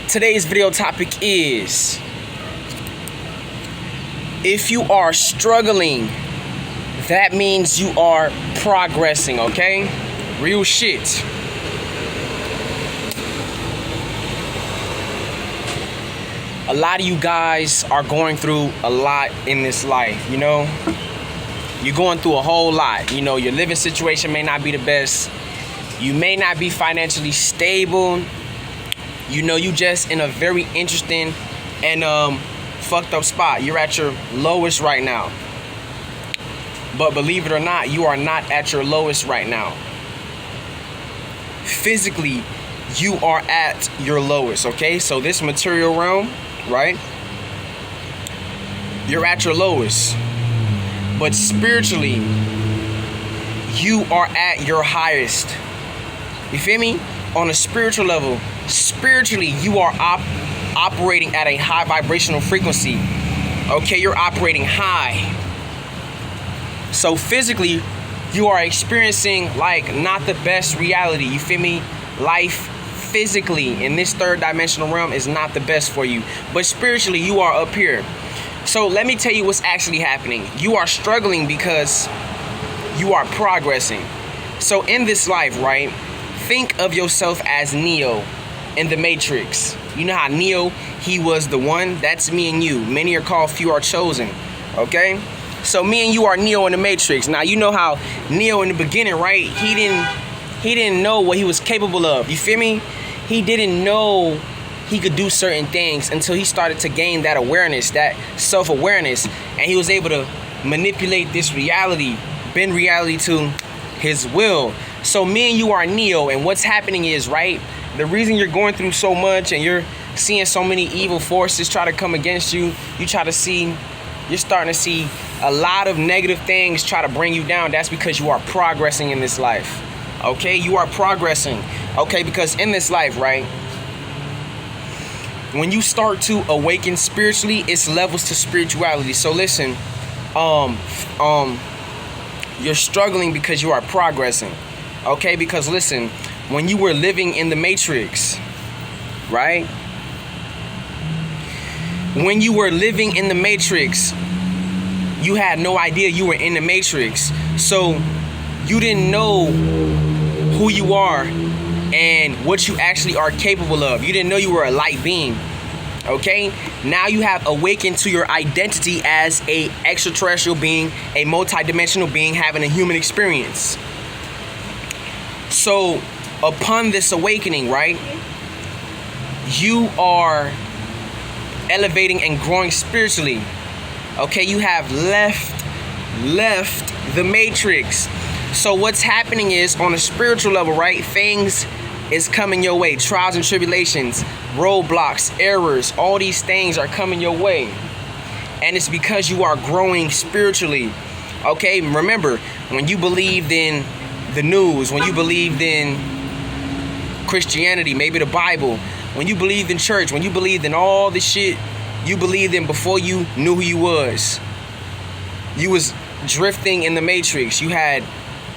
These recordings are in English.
Today's video topic is, if you are struggling, that means you are progressing, okay? Real shit. A lot of you guys are going through a lot in this life, you know? You're going through a whole lot. You know, your living situation may not be the best. You may not be financially stable. You know, you just in a very interesting and fucked up spot. You're at your lowest right now. But believe it or not, you are not at your lowest right now. Physically, you are at your lowest, okay? So this material realm, right? You're at your lowest. But spiritually, you are at your highest. You feel me? On a spiritual level, spiritually, you are operating at a high vibrational frequency. Okay, you're operating high. So physically, you are experiencing like not the best reality. You feel me? Life physically in this third dimensional realm is not the best for you. But spiritually, you are up here. So let me tell you what's actually happening. You are struggling because you are progressing. So in this life, right, think of yourself as Neo in the Matrix. You know how Neo, he was the one? That's me and you. Many are called, few are chosen. Okay? So me and you are Neo in the Matrix. Now you know how Neo in the beginning, right? He didn't know what he was capable of. You feel me? He didn't know he could do certain things until he started to gain that awareness, that self-awareness, and he was able to manipulate this reality, bend reality to his will. So me and you are Neo, and what's happening is, right, the reason you're going through so much and you're seeing so many evil forces try to come against you, you're starting to see a lot of negative things try to bring you down. That's because you are progressing in this life. Okay, you are progressing. Okay, because in this life, right, when you start to awaken spiritually, it's levels to spirituality. So listen, you're struggling because you are progressing. Okay, because listen, when you were living in the Matrix, right? When you were living in the Matrix, you had no idea you were in the Matrix. So you didn't know who you are and what you actually are capable of. You didn't know you were a light being. Okay? Now you have awakened to your identity as a extraterrestrial being, a multidimensional being having a human experience. So upon this awakening, right, you are elevating and growing spiritually. Okay? You have left the Matrix. So what's happening is, on a spiritual level, right, things is coming your way. Trials and tribulations, roadblocks, errors, all these things are coming your way. And it's because you are growing spiritually. Okay, remember, when you believed in the news, when you believed in Christianity, maybe the Bible, when you believed in church, when you believed in all the shit you believed in before you knew who you was drifting in the Matrix. You had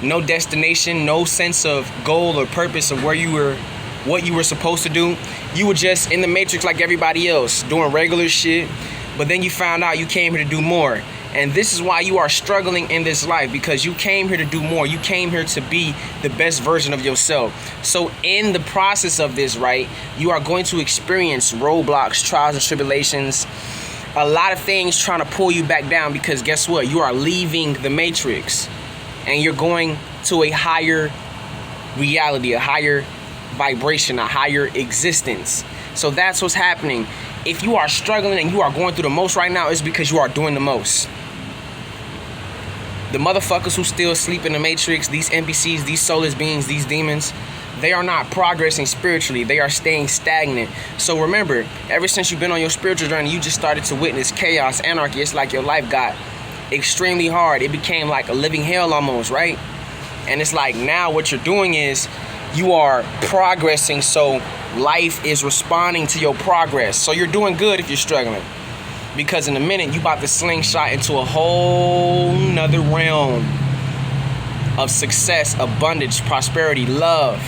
no destination, no sense of goal or purpose of where you were, what you were supposed to do. You were just in the Matrix like everybody else, doing regular shit. But then you found out you came here to do more. And this is why you are struggling in this life, because you came here to do more. You came here to be the best version of yourself. So in the process of this, right, you are going to experience roadblocks, trials and tribulations, a lot of things trying to pull you back down, because guess what? You are leaving the Matrix. And you're going to a higher reality, a higher vibration, a higher existence. So that's what's happening. If you are struggling and you are going through the most right now, it's because you are doing the most. The motherfuckers who still sleep in the Matrix, these NPCs, these soulless beings, these demons, they are not progressing spiritually. They are staying stagnant. So remember, ever since you've been on your spiritual journey, you just started to witness chaos, anarchy. It's like your life got extremely hard. It became like a living hell almost, right? And it's like now what you're doing is you are progressing, so life is responding to your progress. So you're doing good if you're struggling, because in a minute you about to slingshot into a whole nother realm of success, abundance, prosperity, love.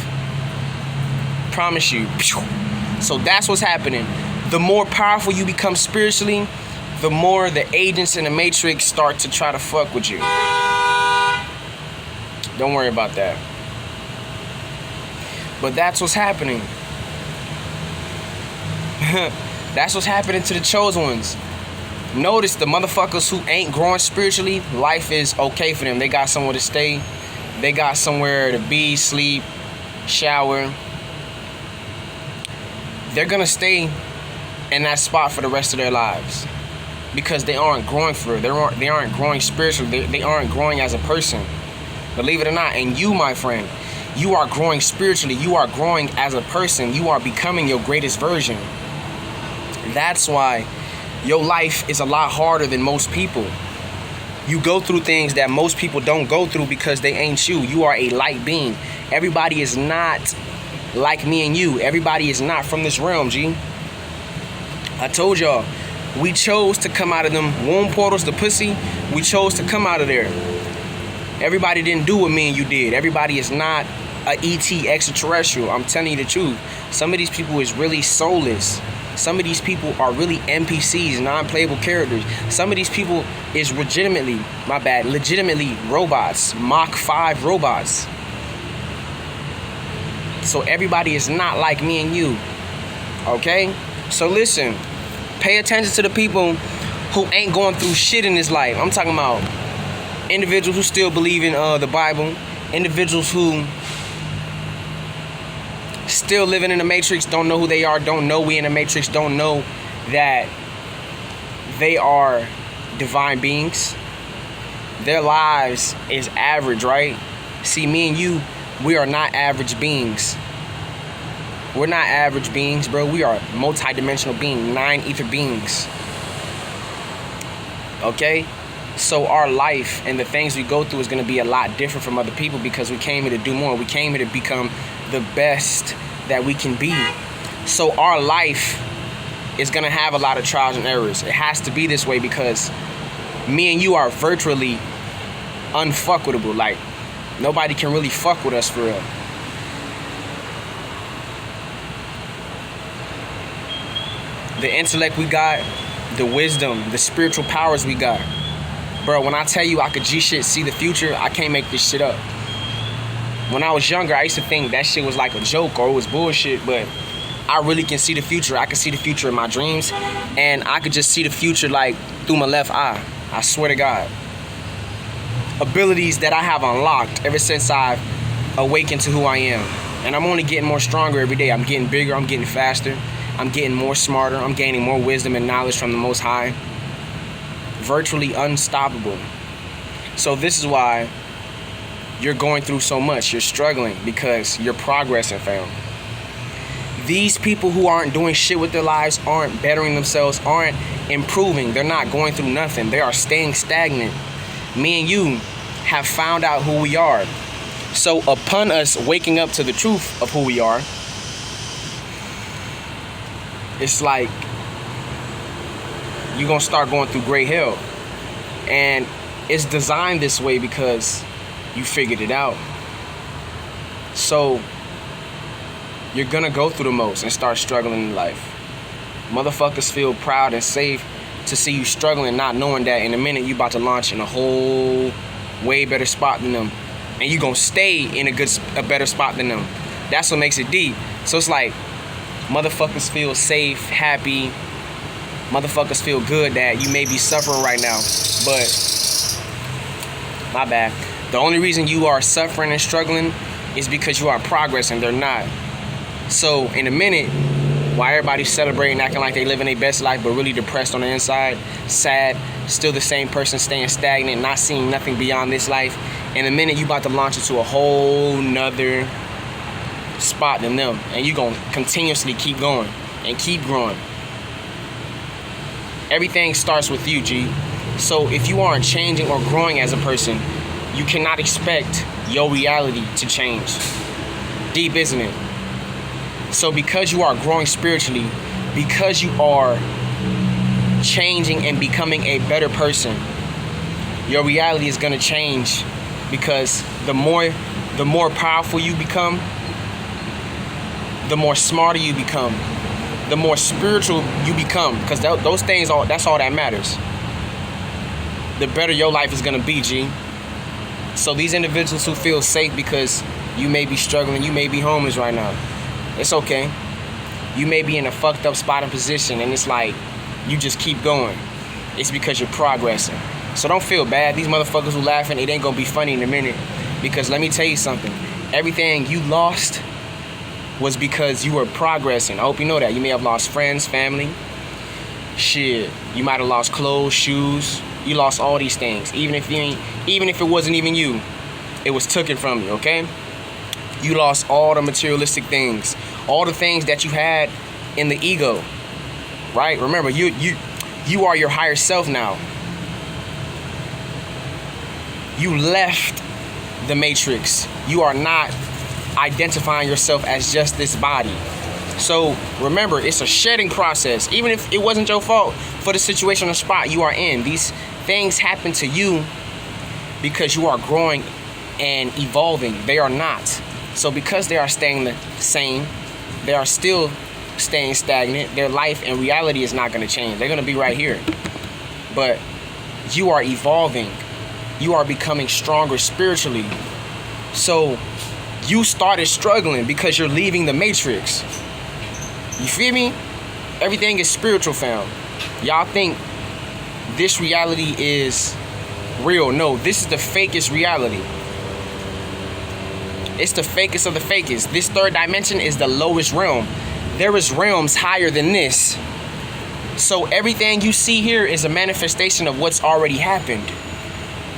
Promise you. So that's what's happening. The more powerful you become spiritually, the more the agents in the matrix start to try to fuck with you. Don't worry about that. But that's what's happening. That's what's happening to the chosen ones. Notice the motherfuckers who ain't growing spiritually, life is okay for them. They got somewhere to stay. They got somewhere to be, sleep, shower. They're gonna stay in that spot for the rest of their lives because they aren't growing for it. They aren't growing spiritually. They aren't growing as a person. Believe it or not. And you, my friend, you are growing spiritually. You are growing as a person. You are becoming your greatest version. That's why your life is a lot harder than most people. You go through things that most people don't go through because they ain't you. You are a light being. Everybody is not like me and you. Everybody is not from this realm, G. I told y'all, we chose to come out of them womb portals, the pussy. We chose to come out of there. Everybody didn't do what me and you did. Everybody is not a ET extraterrestrial. I'm telling you the truth. Some of these people is really soulless. Some of these people are really NPCs, non-playable characters. Some of these people is legitimately robots, Mach 5 robots. So everybody is not like me and you, okay? So listen, pay attention to the people who ain't going through shit in this life. I'm talking about individuals who still believe in the Bible, individuals who still living in the matrix, don't know who they are, don't know we in the matrix, don't know that they are divine beings. Their lives is average, right? See, me and you, we are not average beings. We're not average beings, bro. We are multi-dimensional beings, 9 ether beings. Okay? So our life and the things we go through is going to be a lot different from other people because we came here to do more. We came here to become the best that we can be. So our life is going to have a lot of trials and errors. It has to be this way because me and you are virtually unfuckwittable. Like, nobody can really fuck with us for real. The intellect we got, the wisdom, the spiritual powers we got. Bro, when I tell you I could G-shit see the future, I can't make this shit up. When I was younger, I used to think that shit was like a joke or it was bullshit, but I really can see the future. I can see the future in my dreams, and I could just see the future like through my left eye. I swear to God. Abilities that I have unlocked ever since I've awakened to who I am. And I'm only getting more stronger every day. I'm getting bigger, I'm getting faster, I'm getting more smarter, I'm gaining more wisdom and knowledge from the Most High. Virtually unstoppable. So this is why you're going through so much. You're struggling because you're progressing, fam. These people who aren't doing shit with their lives, aren't bettering themselves, aren't improving. They're not going through nothing. They are staying stagnant. Me and you have found out who we are. So upon us waking up to the truth of who we are, it's like you're gonna start going through great hell. And it's designed this way because you figured it out. So you're gonna go through the most and start struggling in life. Motherfuckers feel proud and safe to see you struggling, not knowing that in a minute you about to launch in a whole way better spot than them. And you gonna stay in a better spot than them. That's what makes it deep. So it's like motherfuckers feel safe, happy. Motherfuckers feel good that you may be suffering right now, but my bad. The only reason you are suffering and struggling is because you are progressing. They're not. So in a minute, while everybody's celebrating, acting like they living their best life, but really depressed on the inside, sad, still the same person staying stagnant, not seeing nothing beyond this life. In a minute, you about to launch into a whole nother spot than them, and you gonna continuously keep going and keep growing. Everything starts with you, G. So if you aren't changing or growing as a person, you cannot expect your reality to change. Deep, isn't it? So because you are growing spiritually, because you are changing and becoming a better person, your reality is gonna change, because the more powerful you become, the more smarter you become, the more spiritual you become, because those things, that's all that matters. The better your life is gonna be, G. So these individuals who feel safe because you may be struggling, you may be homeless right now, it's okay. You may be in a fucked up spot and position, and it's like you just keep going. It's because you're progressing. So don't feel bad. These motherfuckers who laughing, it ain't gonna be funny in a minute. Because let me tell you something. Everything you lost was because you were progressing. I hope you know that. You may have lost friends, family. Shit. You might have lost clothes, shoes. You lost all these things. Even if it wasn't even you, it was taken from you, okay? You lost all the materialistic things. All the things that you had in the ego. Right? Remember, you are your higher self now. You left the matrix. You are not identifying yourself as just this body. So remember, it's a shedding process. Even if it wasn't your fault for the situation or spot you are in, these things happen to you because you are growing and evolving. They are not. So because they are staying the same, they are still staying stagnant. Their life and reality is not going to change. They're going to be right here. But you are evolving. You are becoming stronger spiritually. So you started struggling because you're leaving the matrix. You feel me? Everything is spiritual, fam. Y'all think this reality is real. No, this is the fakest reality. It's the fakest of the fakest. This third dimension is the lowest realm. There is realms higher than this. So everything you see here is a manifestation of what's already happened.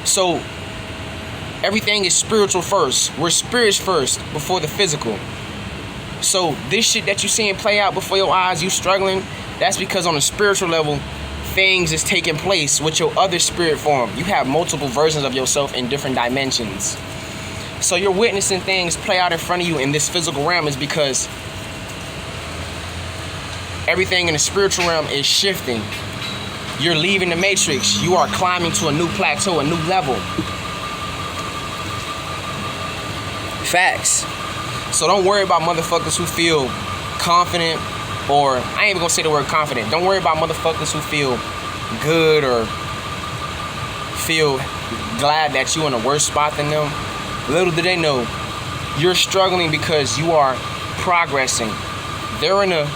So everything is spiritual first. We're spirits first before the physical. So this shit that you seeing play out before your eyes, you struggling, that's because on a spiritual level, things is taking place with your other spirit form. You have multiple versions of yourself in different dimensions. So you're witnessing things play out in front of you in this physical realm is because everything in the spiritual realm is shifting. You're leaving the matrix. You are climbing to a new plateau, a new level. Facts. So don't worry about motherfuckers who feel confident, or I ain't even gonna say the word confident. Don't worry about motherfuckers who feel good or feel glad that you're in a worse spot than them. Little do they know, you're struggling because you are progressing. They're in a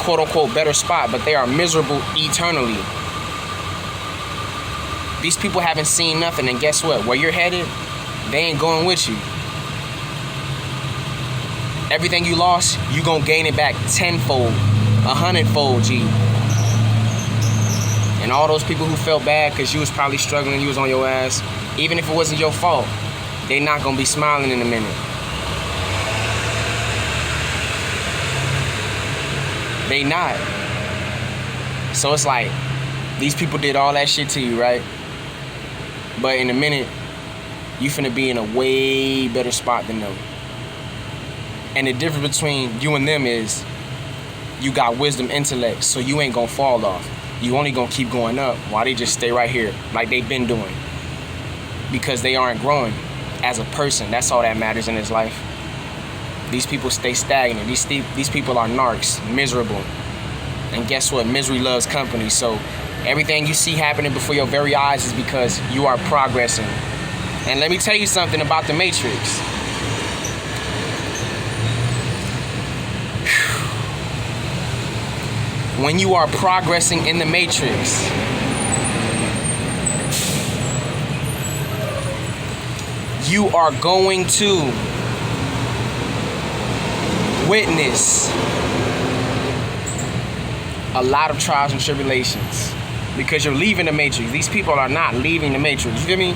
quote unquote better spot, but they are miserable eternally. These people haven't seen nothing, and guess what? Where you're headed, they ain't going with you. Everything you lost, you gonna gain it back tenfold, 100-fold, G. And all those people who felt bad because you was probably struggling, you was on your ass, even if it wasn't your fault, they not gonna be smiling in a minute. They not. So it's like, these people did all that shit to you, right? But in a minute, you finna be in a way better spot than them. And the difference between you and them is you got wisdom, intellect, so you ain't gonna fall off. You only gonna keep going up while they just stay right here like they've been doing. Because they aren't growing as a person. That's all that matters in this life. These people stay stagnant. These people are narcs, miserable. And guess what? Misery loves company. So everything you see happening before your very eyes is because you are progressing. And let me tell you something about the Matrix. When you are progressing in the Matrix, you are going to witness a lot of trials and tribulations because you're leaving the Matrix. These people are not leaving the Matrix. You feel me?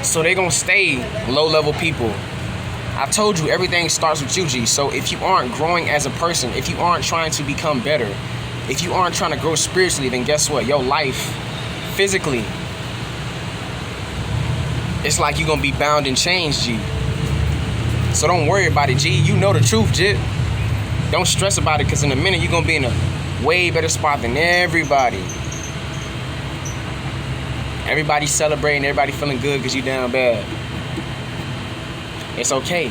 So they're gonna stay low-level people. I told you everything starts with you, G. So if you aren't growing as a person, if you aren't trying to become better, if you aren't trying to grow spiritually, then guess what? Your life, physically, it's like you're gonna be bound in chains, G. So don't worry about it, G. You know the truth, G. Don't stress about it, because in a minute you're gonna be in a way better spot than everybody. Everybody celebrating, everybody feeling good because you down bad. It's okay.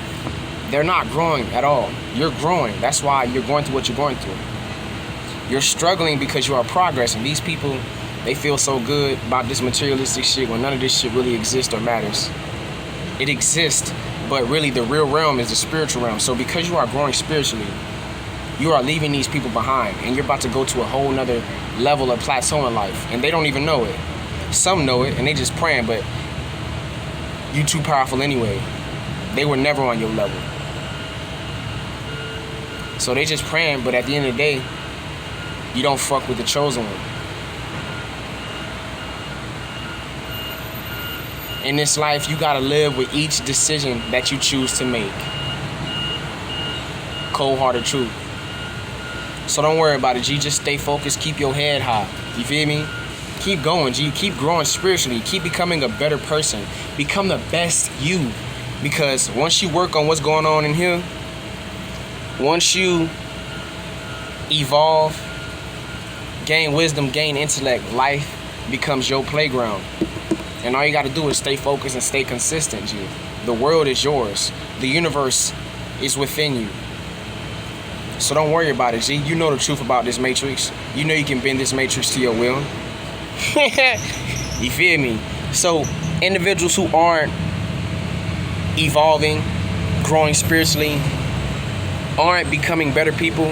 They're not growing at all. You're growing. That's why you're going through what you're going through. You're struggling because you are progressing. These people, they feel so good about this materialistic shit when none of this shit really exists or matters. It exists, but really the real realm is the spiritual realm. So because you are growing spiritually, you are leaving these people behind, and you're about to go to a whole nother level of plateau in life, and they don't even know it. Some know it, and they just praying, but you too powerful anyway. They were never on your level. So they just praying, but at the end of the day, you don't fuck with the chosen one. In this life, you gotta live with each decision that you choose to make. Cold-hearted truth. So don't worry about it, G. Just stay focused. Keep your head high. You feel me? Keep going, G. Keep growing spiritually. Keep becoming a better person. Become the best you. Because once you work on what's going on in here, once you evolve, gain wisdom, gain intellect, life becomes your playground. And all you got to do is stay focused and stay consistent, G. The world is yours. The universe is within you. So don't worry about it, G. You know the truth about this matrix. You know you can bend this matrix to your will. You feel me? So individuals who aren't evolving, growing spiritually, aren't becoming better people,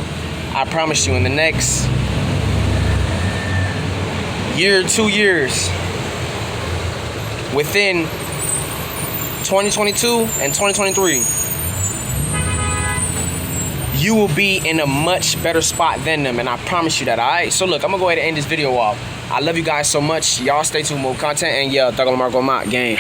I promise you in the next year, 2 years, within 2022 and 2023, you will be in a much better spot than them, and I promise you that. Alright, so look, I'm gonna go ahead and end this video off. I love you guys so much. Y'all stay tuned for more content, and yeah, Thug Lamar Go Mott gang.